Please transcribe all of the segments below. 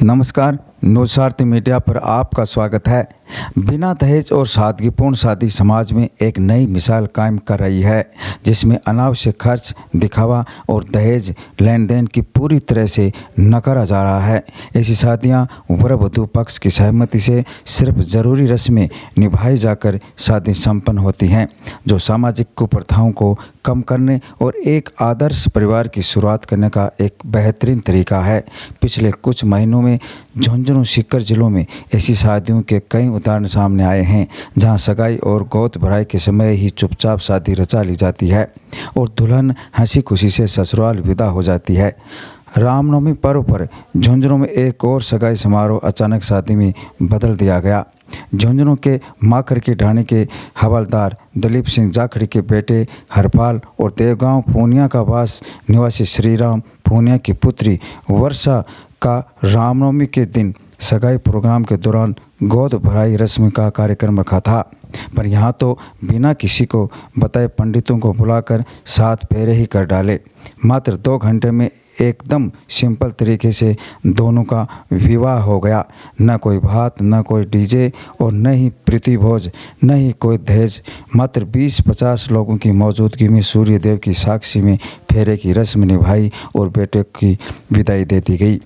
नमस्कार, news media पर आपका स्वागत है। बिना दहेज और सादगीपूर्ण शादी समाज में एक नई मिसाल कायम कर रही है, जिसमें अनावश्यक खर्च, दिखावा और दहेज लेन देन की पूरी तरह से नकारा जा रहा है। ऐसी शादियां वर वधू पक्ष की सहमति से सिर्फ ज़रूरी रस्में निभाई जाकर शादी संपन्न होती हैं, जो सामाजिक कुप्रथाओं को कम करने और एक आदर्श परिवार की शुरुआत करने का एक बेहतरीन तरीका है। पिछले कुछ महीनों में झुंझुनू, सीकर जिलों में ऐसी शादियों के कई उदाहरण सामने आए हैं, जहां सगाई और गोद भराई के समय ही चुपचाप शादी रचा ली जाती है और दुल्हन हंसी खुशी से ससुराल विदा हो जाती है। रामनवमी पर्व पर झुंझुनू में एक और सगाई समारोह अचानक शादी में बदल दिया गया। झुंझुनू के माकर की ढाणी के हवलदार दलीप सिंह जाखड़ी के बेटे हरपाल और देवगांव पूनिया का वास निवासी श्रीराम पूनिया की पुत्री वर्षा का रामनवमी के दिन सगाई प्रोग्राम के दौरान गोद भराई रस्म का कार्यक्रम रखा था, पर यहाँ तो बिना किसी को बताए पंडितों को बुलाकर 7 फेरे ही कर डाले। मात्र 2 घंटे में एकदम सिंपल तरीके से दोनों का विवाह हो गया। न कोई भात, न कोई डीजे और न ही प्रीति भोज, न ही कोई दहेज। मात्र 20-50 लोगों की मौजूदगी में सूर्य देव की साक्षी में फेरे की रस्म निभाई और बेटे की विदाई दे दी गई।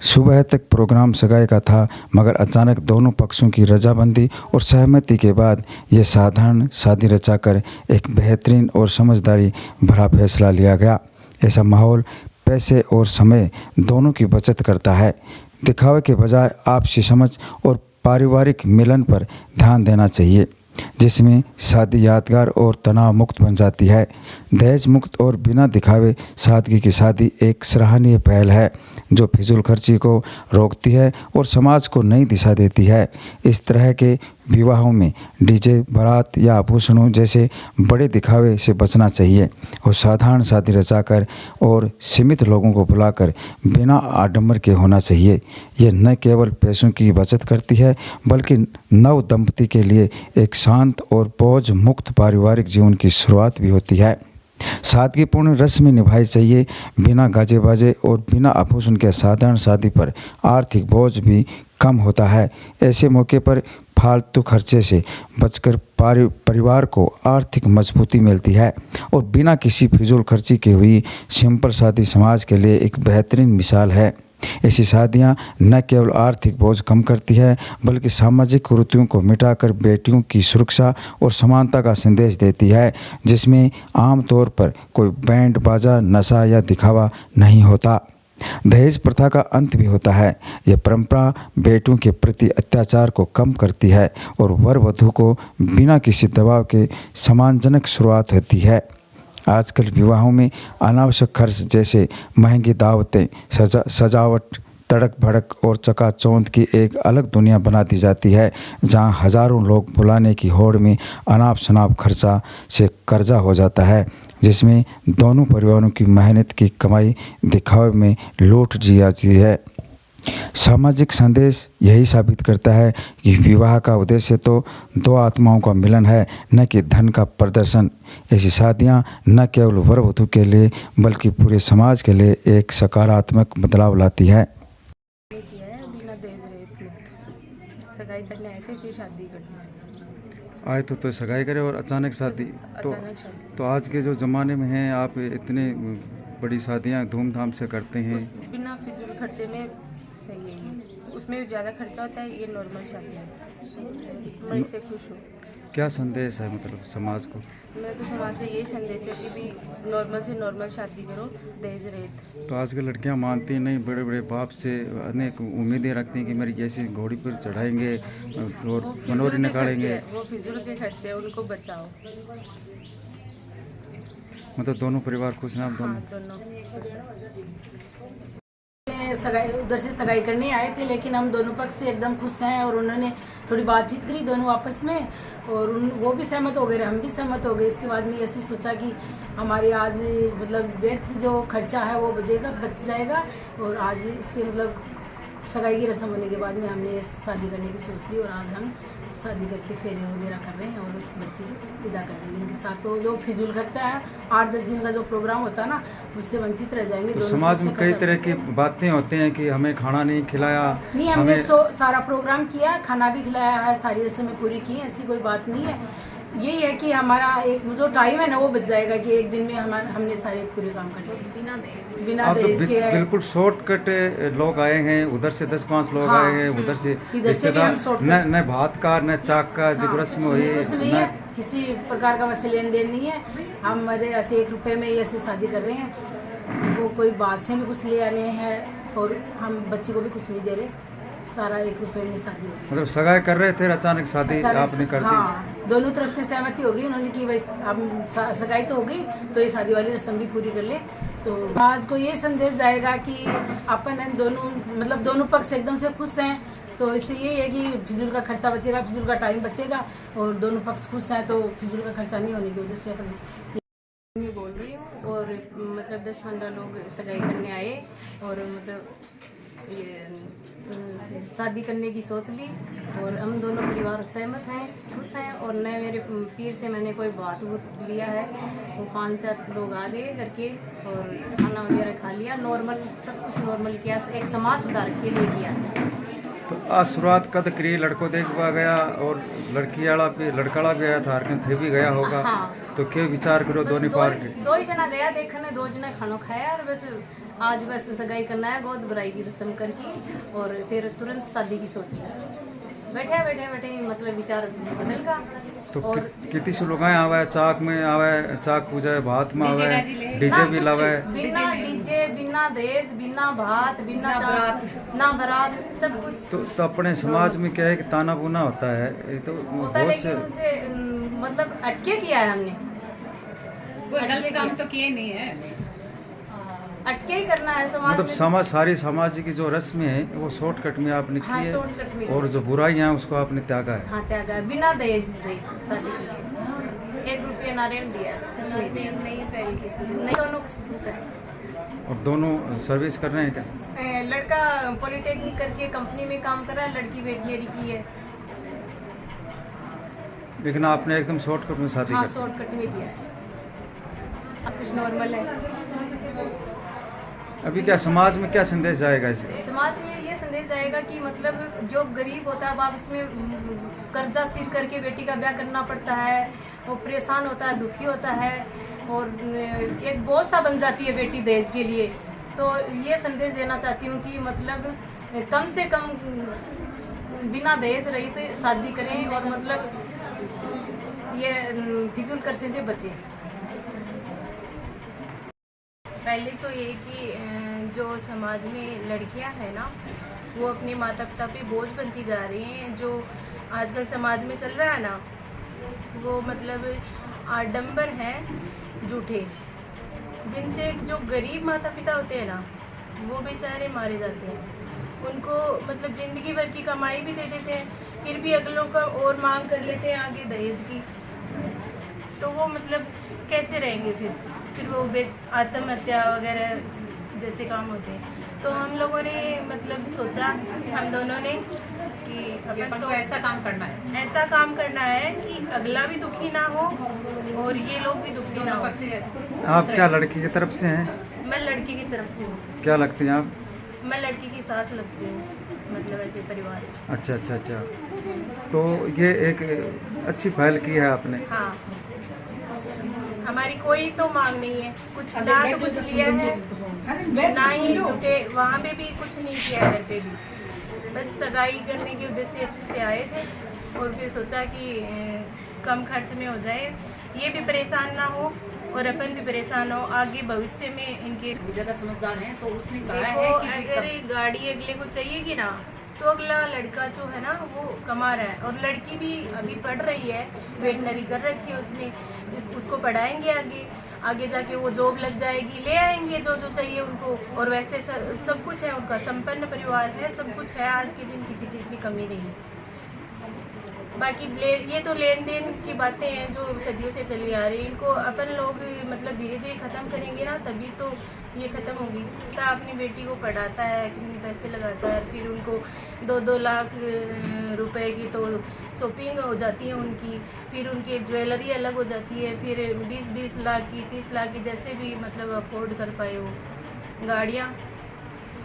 सुबह तक प्रोग्राम सगाई का था, मगर अचानक दोनों पक्षों की रजामंदी और सहमति के बाद ये साधारण शादी रचाकर एक बेहतरीन और समझदारी भरा फैसला लिया गया। ऐसा माहौल पैसे और समय दोनों की बचत करता है। दिखावे के बजाय आपसी समझ और पारिवारिक मिलन पर ध्यान देना चाहिए, जिसमें शादी यादगार और तनाव मुक्त बन जाती है। दहेज मुक्त और बिना दिखावे सादगी की शादी एक सराहनीय पहल है, जो फिजूल खर्ची को रोकती है और समाज को नई दिशा देती है। इस तरह के विवाहों में डीजे, बारात या आभूषणों जैसे बड़े दिखावे से बचना चाहिए और साधारण शादी रचाकर और सीमित लोगों को बुलाकर बिना आडंबर के होना चाहिए। यह न केवल पैसों की बचत करती है, बल्कि नव दंपति के लिए एक शांत और बोझ मुक्त पारिवारिक जीवन की शुरुआत भी होती है। सादगीपूर्ण रस्में निभाई चाहिए। बिना गाजे बाजे और बिना आभूषण के साधारण शादी पर आर्थिक बोझ भी कम होता है। ऐसे मौके पर फालतू खर्चे से बचकर परिवार को आर्थिक मजबूती मिलती है और बिना किसी फिजूल खर्ची के हुई सिंपल शादी समाज के लिए एक बेहतरीन मिसाल है। ऐसी शादियां न केवल आर्थिक बोझ कम करती है, बल्कि सामाजिक कुरीतियों को मिटाकर बेटियों की सुरक्षा और समानता का संदेश देती है, जिसमें आमतौर पर कोई बैंड बाजा, नशा या दिखावा नहीं होता। दहेज प्रथा का अंत भी होता है। यह परंपरा बेटियों के प्रति अत्याचार को कम करती है और वर वधू को बिना किसी दबाव के सम्मानजनक शुरुआत होती है। आजकल विवाहों में अनावश्यक खर्च जैसे महंगी दावतें, सजावट, तड़क भड़क और चकाचौंध की एक अलग दुनिया बना दी जाती है, जहां हजारों लोग बुलाने की होड़ में अनाप शनाप खर्चा से कर्जा हो जाता है, जिसमें दोनों परिवारों की मेहनत की कमाई दिखावे में लूट दी जाती है। सामाजिक संदेश यही साबित करता है कि विवाह का उद्देश्य तो 2 आत्माओं का मिलन है, न कि धन का प्रदर्शन। ऐसी शादियां न केवल वर वधू के लिए, बल्कि पूरे समाज के लिए एक सकारात्मक बदलाव लाती है। बिना दहेज रहित मुक्त सगाई करने आए थे, फिर शादी करनी आए तो सगाई करे और अचानक शादी। तो आज के जो ज़माने में हैं, आप इतने बड़ी शादियां धूमधाम से करते हैं। बिना फिजूल खर्चे में सही है ये, उसमें ज़्यादा खर्चा होता है, ये नॉर्मल शादी है। मैं इससे खुश हूँ। क्या संदेश है मतलब समाज को? मैं तो समाज से यही संदेश है कि भी नॉर्मल से नॉर्मल शादी करो, दहेज रहित। तो आज की लड़कियां मानती नहीं, बड़े बड़े बाप से अनेक उम्मीदें रखती हैं कि मेरी जैसी घोड़ी पर चढ़ाएंगे और मनोरी निकालेंगे। वो फिजूल के खर्चे, उनको बचाओ। मतलब दोनों परिवार खुश हैं आप दोनों? दोनों सगाई उधर से सगाई करने आए थे, लेकिन हम दोनों पक्ष से एकदम खुश हैं और उन्होंने थोड़ी बातचीत करी दोनों आपस में और वो भी सहमत हो गए, हम भी सहमत हो गए। इसके बाद में ऐसी सोचा कि हमारे आज मतलब व्यर्थ जो खर्चा है वो बच जाएगा और आज इसके मतलब सगाई की रस्म होने के बाद में हमने शादी करने की सोच ली और आज हम शादी करके फेरे वगैरह कर रहे हैं और उस बच्चे को विदा कर देंगे। इनके साथ तो जो फिजूल खर्चा है 8-10 दिन का जो प्रोग्राम होता है ना, उससे वंचित रह जाएंगे। तो दोनों समाज तरफ में से कई खर्चा- तरह की बातें होती हैं कि हमें खाना नहीं खिलाया, नहीं, हमने हमें सारा प्रोग्राम किया, खाना भी खिलाया है, सारी रस्में पूरी की हैं, ऐसी कोई बात नहीं है। यही है कि हमारा एक जो टाइम है ना वो बच जाएगा कि एक दिन में हमने सारे पूरे काम कर लिए बिना आप तो दहेज के। बिल्कुल शॉर्टकट लोग आए हैं, उधर से 10-5 लोग हाँ, आए हैं, उधर से इधर से भी रिश्तेदार, हम shortcut- न भात का न चाक का जो हाँ, रस्म हुई कुछ नहीं है, न किसी प्रकार का वैसे लेन देन नहीं है। हम हमारे ऐसे 1 रुपए में ही ऐसे शादी कर रहे हैं, वो कोई बात से भी कुछ ले आने हैं और हम बच्ची को भी कुछ नहीं दे रहे, सारा 1 रुपए में शादी हो गई। मतलब सगाई कर रहे थे, अचानक शादी अचानक आपने से- कर दी। हाँ, दोनों तरफ से सहमति हो गई उन्होंने कि भाई हम सगाई तो हो गई तो ये शादी वाली रस्म भी पूरी कर ले। तो आज को ये संदेश जाएगा कि अपन इन दोनों मतलब दोनों पक्ष एकदम से खुश हैं, तो इससे ये है कि फिजूल का खर्चा बचेगा, फिजूल का टाइम बचेगा और दोनों पक्ष खुश हैं, तो फिजूल का खर्चा नहीं होने की वजह से अपन मैं बोल रही हूँ। और मतलब 10-15 लोग सगाई करने आए और मतलब ये शादी करने की सोच ली और हम दोनों परिवार सहमत हैं, खुश हैं। और न मेरे पीर से मैंने कोई बात लिया है, वो 5-4 लोग आ गए करके और खाना वगैरह खा लिया, नॉर्मल सब कुछ नॉर्मल किया, एक समाज सुधार के लिए किया। तो आज शुरुआत कद करी, लड़को देखवा गया और लड़की वाला भी लड़का वाला भी आया था, हरकन थे भी गया होगा। हाँ। तो क्या विचार करो दोनों पार्टी? दो ही जना गया देखने, 2 जना खाना खाया और बस आज बस सगाई करना है, गोद भराई की रस्म करके और फिर तुरंत शादी की सोच लिया। बैठे मतलब विचार बदल का। तो और कितनी से लोग आवे, चाक में आवे, चाक पूजा भात में आवे, डीजे भी लावे। बिना डीजे, बिना दहेज, बिना भात, बिना चाक, ना बारात, सब कुछ तो अपने समाज में क्या है कि ताना बुना होता है, ये तो होता है, बहुत से लेकिन उनसे मतलब अटके किया है हमने, कोई गलत काम तो किए नहीं है। अटके ही करना है समाज मतलब में। समाज सारी समाज की जो रस्में है वो शॉर्टकट में आपने हाँ, की शॉर्टकट में है और जो बुराइयां हैं उसको आपने त्यागा है। हाँ, त्यागा है, बिना दहेज रही शादी की। 1 रुपया नारियल दिया, कुछ नहीं दिया, नहीं, दोनों खुश हैं। और दोनों सर्विस कर रहे हैं क्या? लड़का पॉलिटेक्निक करके कंपनी में काम कर रहा है, लड़की वेटनरी की है। लेकिन आपने एकदम शॉर्टकट में शादी हाँ, कर। शॉर्टकट में किया है, अब कुछ नॉर्मल है। अभी क्या समाज में क्या संदेश जाएगा इससे? समाज में ये संदेश जाएगा कि मतलब जो गरीब होता है बाप इसमें कर्जा सिर करके बेटी का ब्याह करना पड़ता है, वो परेशान होता है, दुखी होता है और एक बोझ सा बन जाती है बेटी दहेज के लिए। तो ये संदेश देना चाहती हूँ कि मतलब कम से कम बिना दहेज रहित शादी करें और मतलब ये फिजूल खर्चे से बचें। पहले तो ये कि जो समाज में लड़कियां हैं ना, वो अपने माता पिता पे बोझ बनती जा रही हैं। जो आजकल समाज में चल रहा है ना, वो मतलब आडंबर हैं झूठे, जिनसे जो गरीब माता पिता होते हैं ना, वो बेचारे मारे जाते हैं। उनको मतलब ज़िंदगी भर की कमाई भी दे देते हैं, फिर भी अगलों का और मांग कर लेते हैं आगे दहेज की। तो वो मतलब कैसे रहेंगे फिर वो आत्महत्या वगैरह जैसे काम होते हैं। तो हम लोगों ने मतलब सोचा, हम दोनों ने कि अपन तो ऐसा काम करना है, ऐसा काम करना है कि अगला भी दुखी ना हो और ये लोग भी दुखी ना हो। आप क्या लड़की की तरफ से हैं? मैं लड़की की तरफ से हूँ, क्या लगती हैं आप? मैं लड़की की सास लगती हूँ, मतलब ऐसे परिवार। अच्छा। तो ये एक अच्छी पहल की है आपने। हाँ, हमारी कोई तो मांग नहीं है, कुछ ना तो कुछ लिया है ना ही झूठे, वहाँ पे भी कुछ नहीं किया है, घर पे भी बस सगाई करने के उद्देश्य से आए थे और फिर सोचा कि कम खर्च में हो जाए, ये भी परेशान ना हो और अपन भी परेशान हो आगे भविष्य में। इनके ज़्यादा समझदार हैं तो उसने कहा देखो, है कि अगर गाड़ी अगले को चाहिएगी ना, तो अगला लड़का जो है ना वो कमा रहा है और लड़की भी अभी पढ़ रही है, वेटनरी कर रखी है उसने, उसको पढ़ाएंगे आगे जाके वो जॉब लग जाएगी, ले आएंगे जो चाहिए उनको। और वैसे सब कुछ है उनका, संपन्न परिवार है, सब कुछ है, आज के दिन किसी चीज़ की कमी नहीं है। बाकी ये तो लेन देन की बातें हैं जो सदियों से चली आ रही हैं। इनको अपन लोग मतलब धीरे धीरे ख़त्म करेंगे ना, तभी तो ये ख़त्म होगी। कितना अपनी बेटी को पढ़ाता है, कितने पैसे लगाता है, फिर उनको 2-2 लाख रुपए की तो शॉपिंग हो जाती है उनकी, फिर उनकी ज्वेलरी अलग हो जाती है, फिर 20-20 लाख की, 30 लाख की, जैसे भी मतलब अफोर्ड कर पाए वो गाड़ियाँ,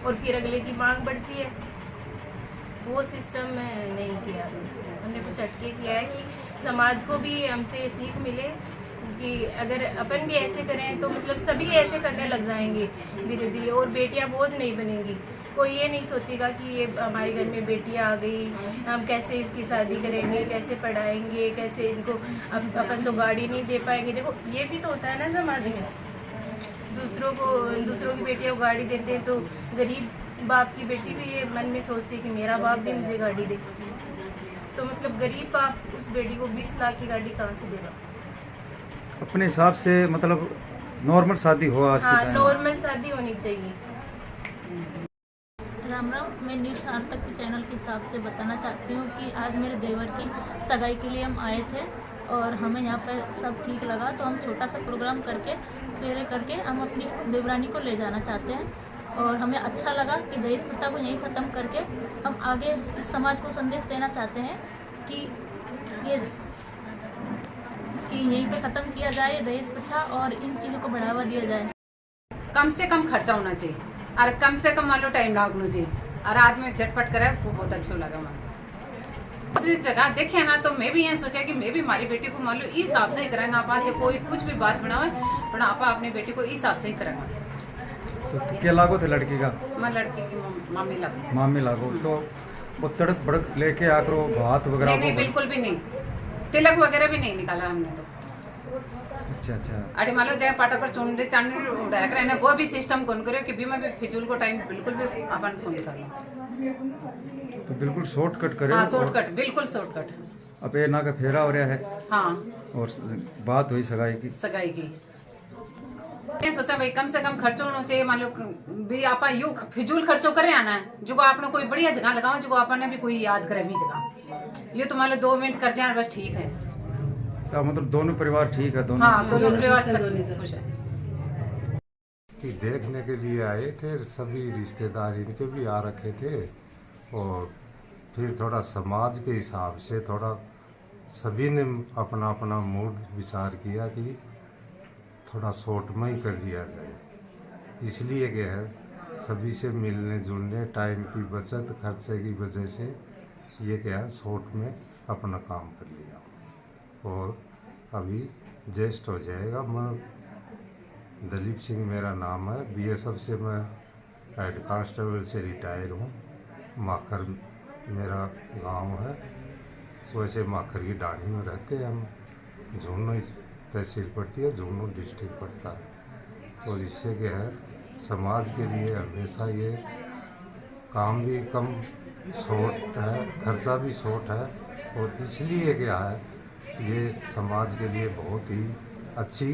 और फिर अगले की मांग बढ़ती है। वो सिस्टम नहीं किया हमने, कुछ हटके किया है कि समाज को भी हमसे सीख मिले कि अगर अपन भी ऐसे करें तो मतलब सभी ऐसे करने लग जाएंगे धीरे धीरे, और बेटियां बोझ नहीं बनेंगी। कोई ये नहीं सोचेगा कि ये हमारे घर में बेटियां आ गई, हम कैसे इसकी शादी करेंगे, कैसे पढ़ाएंगे, कैसे इनको, अब अपन तो गाड़ी नहीं दे पाएंगे। देखो ये भी तो होता है ना समाज में, दूसरों की बेटियों को गाड़ी देते हैं तो गरीब बाप की बेटी भी ये मन में सोचती है कि मेरा बाप भी मुझे गाड़ी दे। तो मतलब गरीब बाप उस बेटी को 20 लाख की गाड़ी कहाँ से देगा? अपने हिसाब से मतलब नॉर्मल शादी हो आज के हाँ, टाइम में। नॉर्मल शादी होनी चाहिए। राम राम। मैं न्यूज़ सार्थक के चैनल के हिसाब से बताना चाहती हूँ कि आज मेरे देवर की सगाई के लिए हम आए थे और हमें यहाँ पर सब ठीक लगा, तो हम छोटा सा प्रोग्राम करके फेरे करके हम अपनी देवरानी को ले जाना चाहते हैं। और हमें अच्छा लगा कि दहेज प्रथा को यहीं ख़त्म करके हम आगे इस समाज को संदेश देना चाहते हैं कि यहीं पे ख़त्म किया जाए दहेज प्रथा और इन चीज़ों को बढ़ावा दिया जाए। कम से कम खर्चा होना चाहिए और कम से कम मान लो टाइम लागना चाहिए, और आदमी झटपट करे वो बहुत अच्छा लगा। मैं जगह देखे ना तो मैं भी यह सोचा कि मैं भी हमारी बेटी को मान लो इस हिसाब से ही करेंगे। आप आज कोई कुछ भी बात बनाओ पर आप अपनी बेटी को इस हिसाब से ही करेंगे। तो क्या लागो थे लड़की का? मैं लड़की की मामी लागू। मामी लागो तो वो तड़क भड़क लेके आकर वो भात वगैरह नहीं, बिल्कुल भी नहीं, तिलक वगैरह भी नहीं निकाला हमने तो। अच्छा। अरे मान लो जाए पाटा पर चुनरी चांदी उड़ा कर रहना, वो भी सिस्टम कौन करे कि बीमा भी फिजूल को टाइम बिल्कुल भी अपन को निकालना। तो बिल्कुल शॉर्टकट करे। हाँ, शॉर्टकट, बिल्कुल शॉर्टकट। अब ये ना का फेरा हो रहा है। हाँ, और बात हुई सगाई की। ये सोचा भाई कम से कम खर्चो होना चाहिए। मान लो भी आप यू फिजूल खर्चो करे आना है जो आपने कोई बढ़िया जगह लगाओ जो आपने भी कोई याद करे भी जगह, ये तो मान लो 2 मिनट कर जाए बस ठीक है। तो मतलब दोनों परिवार ठीक है? दोनों हाँ, दोनों परिवार खुश है। कि देखने के लिए आए थे, सभी रिश्तेदार इनके भी आ रखे थे, और फिर थोड़ा समाज के हिसाब से थोड़ा सभी ने अपना अपना मूड विचार किया कि थोड़ा शॉर्ट में ही कर लिया जाए। इसलिए क्या है, सभी से मिलने जुलने, टाइम की बचत, खर्चे की वजह से ये क्या है शॉर्ट में अपना काम कर लिया। और अभी ज्येष्ठ हो जाएगा। मैं दलीप सिंह मेरा नाम है, बीएसएफ से मैं हेड कांस्टेबल से रिटायर हूँ। माखर मेरा गांव है, वैसे माखर की डाणी में रहते हैं हम। झुन्नू तहसील पड़ती है, झुन्नू डिस्ट्रिक्ट पड़ता है। और इससे क्या है समाज के लिए हमेशा ये काम भी कम शॉर्ट है, खर्चा भी शॉर्ट है, और इसलिए क्या है ये समाज के लिए बहुत ही अच्छी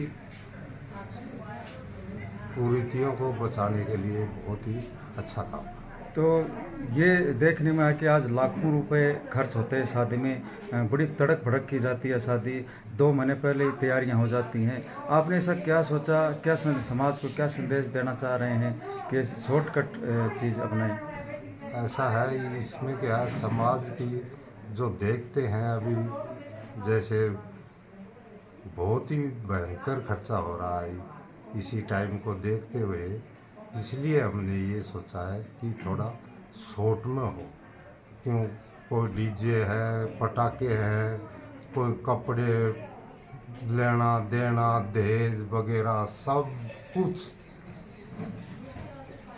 कुरीतियों को बचाने के लिए बहुत ही अच्छा काम है। तो ये देखने में है कि आज लाखों रुपए खर्च होते हैं शादी में, बड़ी तड़क भड़क की जाती है शादी, 2 महीने पहले ही तैयारियां हो जाती हैं। आपने ऐसा क्या सोचा, क्या समाज को क्या संदेश देना चाह रहे हैं कि शॉर्टकट चीज़ अपनाएं? ऐसा है, इसमें क्या है समाज की जो देखते हैं अभी, जैसे बहुत ही भयंकर खर्चा हो रहा है इसी टाइम को देखते हुए, इसलिए हमने ये सोचा है कि थोड़ा शॉर्ट में हो। क्यों, कोई डीजे है, पटाखे हैं, कोई कपड़े लेना देना, दहेज वगैरह सब कुछ,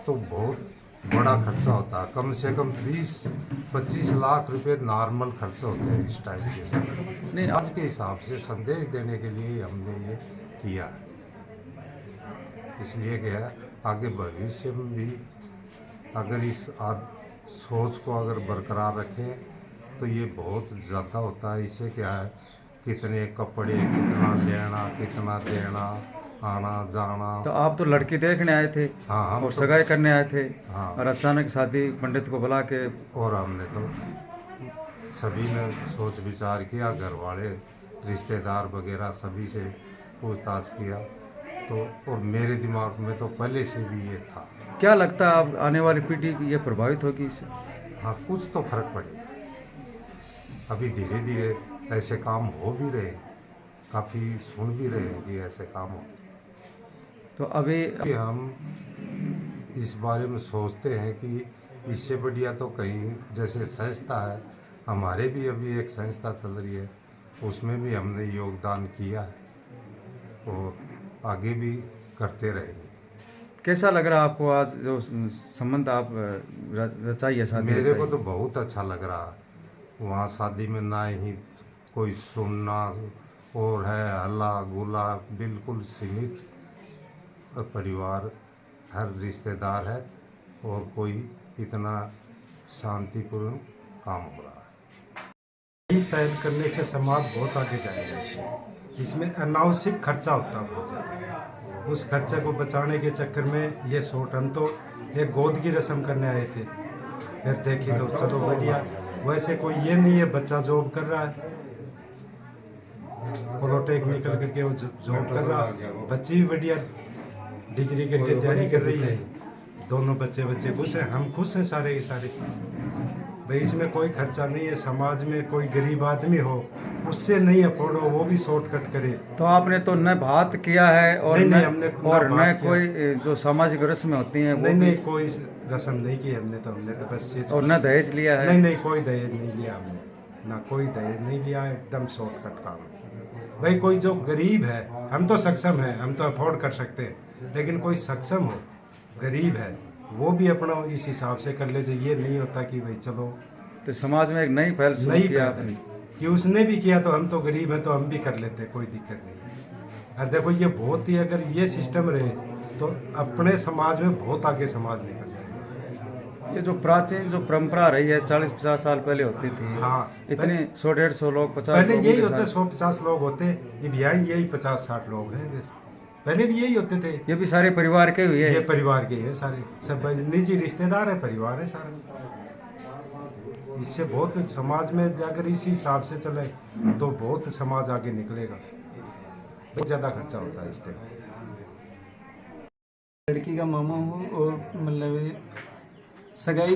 तो बहुत बड़ा खर्चा होता है। कम से कम 20-25 लाख रुपए नॉर्मल खर्चे होते हैं इस टाइप के। नहीं, आज के हिसाब से संदेश देने के लिए हमने ये किया है। इसलिए क्या है आगे भविष्य में भी अगर इस सोच को अगर बरकरार रखें तो ये बहुत ज़्यादा होता है। इससे क्या है कितने कपड़े, कितना लेना, कितना देना, आना जाना। तो आप तो लड़की देखने आए थे? हाँ, हम और तो सगाई करने आए थे। हाँ। और अचानक शादी पंडित को बुला के, और हमने तो सभी ने सोच विचार किया, घर वाले रिश्तेदार वगैरह सभी से पूछताछ किया, तो और मेरे दिमाग में तो पहले से भी ये था। क्या लगता है अब आने वाली पीढ़ी ये प्रभावित होगी इससे? हाँ, कुछ तो फर्क पड़ेगा। अभी धीरे धीरे ऐसे काम हो भी रहे, काफ़ी सुन भी रहे हैं कि ऐसे काम होते। तो अभी कि हम इस बारे में सोचते हैं कि इससे बढ़िया तो कहीं जैसे संस्था है, हमारे भी अभी एक संस्था चल रही है, उसमें भी हमने योगदान किया है और आगे भी करते रहेंगे। कैसा लग रहा है आपको आज जो संबंध आप रचाई है शादी? मेरे को तो बहुत अच्छा लग रहा है। वहाँ शादी में ना ही कोई सुनना और है हल्ला गुला, बिल्कुल सीमित परिवार, हर रिश्तेदार है और कोई इतना शांतिपूर्ण काम हो रहा है। पहल करने से समाज बहुत आगे जाएगा। इसमें अनावश्यक खर्चा होता है बहुत ज़्यादा। उस खर्चे को बचाने के चक्कर में ये शॉर्ट, हम तो एक गोद की रस्म करने आए थे, फिर देखी तो चलो बढ़िया। वैसे कोई ये नहीं है, बच्चा जॉब कर रहा है, पॉलिटेक्निकल करके वो जॉब कर रहा है, बच्ची भी बढ़िया डिग्री करके तैयारी कर रही है। दोनों बच्चे खुश हैं, हम खुश हैं सारे के सारे। भाई इसमें कोई खर्चा नहीं है। समाज में कोई गरीब आदमी हो, उससे नहीं अफोर्ड हो, वो भी शॉर्टकट करे। तो आपने तो न भात किया है और नहीं, न हमने और ना न भात किया। कोई जो सामाजिक रस्में होती हैं वो नहीं, भी- कोई रस्म नहीं की हमने तो बस ये और न दहेज लिया है? नहीं, कोई दहेज नहीं लिया हमने, ना कोई दहेज नहीं लिया, एकदम शॉर्टकट काम है। भाई कोई जो गरीब है, हम तो सक्षम हैं, हम तो अफोर्ड कर सकते हैं, लेकिन कोई सक्षम हो, गरीब है, वो भी अपना इस हिसाब से कर ले। ये नहीं होता कि भाई चलो। तो समाज में एक नई पहल शुरू नहीं किया पहल आपने। कि उसने भी किया तो हम तो गरीब हैं तो हम भी कर लेते, कोई दिक्कत नहीं। और देखो ये बहुत ही, अगर ये सिस्टम रहे तो अपने समाज में बहुत आगे समाज निकल जाएगा। ये जो प्राचीन जो परंपरा रही है 40-50 साल पहले होती थी, हाँ, इतने 100-150 लोग 50 पहले लोगों यही के होते, साथ- 100-50 लोग होते, ये भी यही 50-60 लोग हैं वैसे। पहले भी यही होते थे। ये भी सारे परिवार के हुए ये परिवार के हैं सारे, सब निजी रिश्तेदार है, परिवार है सारे। इससे बहुत समाज में अगर इसी हिसाब से चले तो बहुत समाज आगे निकलेगा। बहुत ज़्यादा खर्चा होता है इस टाइम। लड़की का मामा हूँ और मतलब सगाई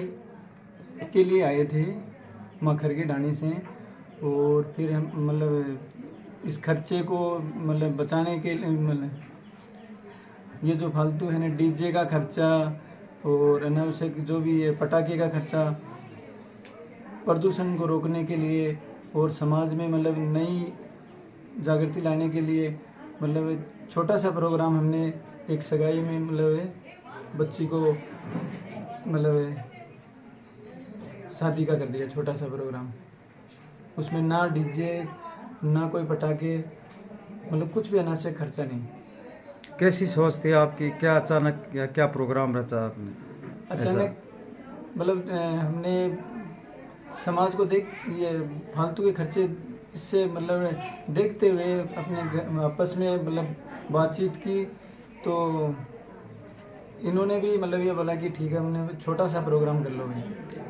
के लिए आए थे मखर के डाणी से, और फिर हम मतलब इस खर्चे को मतलब बचाने के लिए मतलब ये जो फालतू है ना डीजे का खर्चा और अनावश्यक जो भी है पटाखे का खर्चा, प्रदूषण को रोकने के लिए और समाज में मतलब नई जागृति लाने के लिए मतलब छोटा सा प्रोग्राम हमने एक सगाई में मतलब बच्ची को मतलब शादी का कर दिया, छोटा सा प्रोग्राम। उसमें ना डीजे ना कोई पटाखे, मतलब कुछ भी अनावश्यक खर्चा नहीं। कैसी सोच थी आपकी? क्या अचानक क्या प्रोग्राम रचा आपने? अचानक मतलब हमने समाज को देख ये फालतू के खर्चे इससे मतलब देखते हुए अपने आपस में मतलब बातचीत की, तो इन्होंने भी मतलब ये बोला कि ठीक है हमने छोटा सा प्रोग्राम कर लो भाई,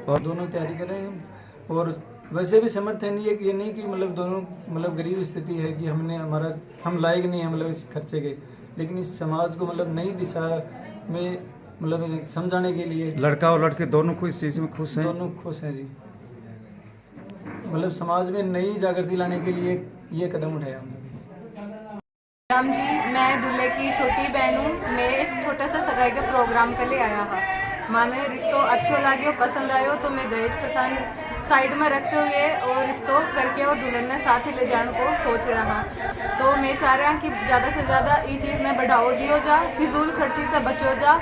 और दोनों तैयारी कर रहे हैं। और वैसे भी समर्थन ये नहीं कि मतलब दोनों मतलब गरीब स्थिति है कि हम लायक नहीं है मतलब इस खर्चे के, लेकिन इस समाज को मतलब नई दिशा में मतलब समझाने के लिए लड़का और लड़की दोनों को इस चीज़ में खुश हैं? दोनों खुश हैं जी। मतलब समाज में नई जागृति लाने के लिए ये कदम उठाया हमने। राम जी, मैं दूल्हे की छोटी बहन हूँ। मैं एक छोटा सा सगाई का प्रोग्राम के लिए आया था। माने रिश्तो अच्छो लाग्यो, पसंद आयो तो मैं दहेज प्रथान साइड में रखते हुए और रिश्तो करके और दुल्हन ने साथ ही ले जाने को सोच रहा। तो मैं चाह रहा कि ज़्यादा से ज़्यादा ये चीज़ ने बढ़ाओ दियो जा, फिजूल खर्ची से बचो जा।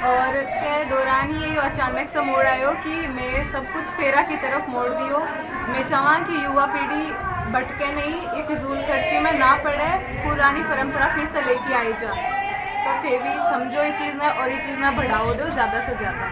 और के दौरान ही ये अचानक से मोड़ आयो कि मैं सब कुछ फेरा की तरफ मोड़ दियो। मैं चाहूँ कि युवा पीढ़ी भटके नहीं, ये फिजूल खर्ची में ना पड़े, पुरानी परंपरा फिर से लेके आई जा। तो थे भी समझो ये चीज़ ना और ये चीज़ ना बढ़ाओ दो ज़्यादा से ज़्यादा।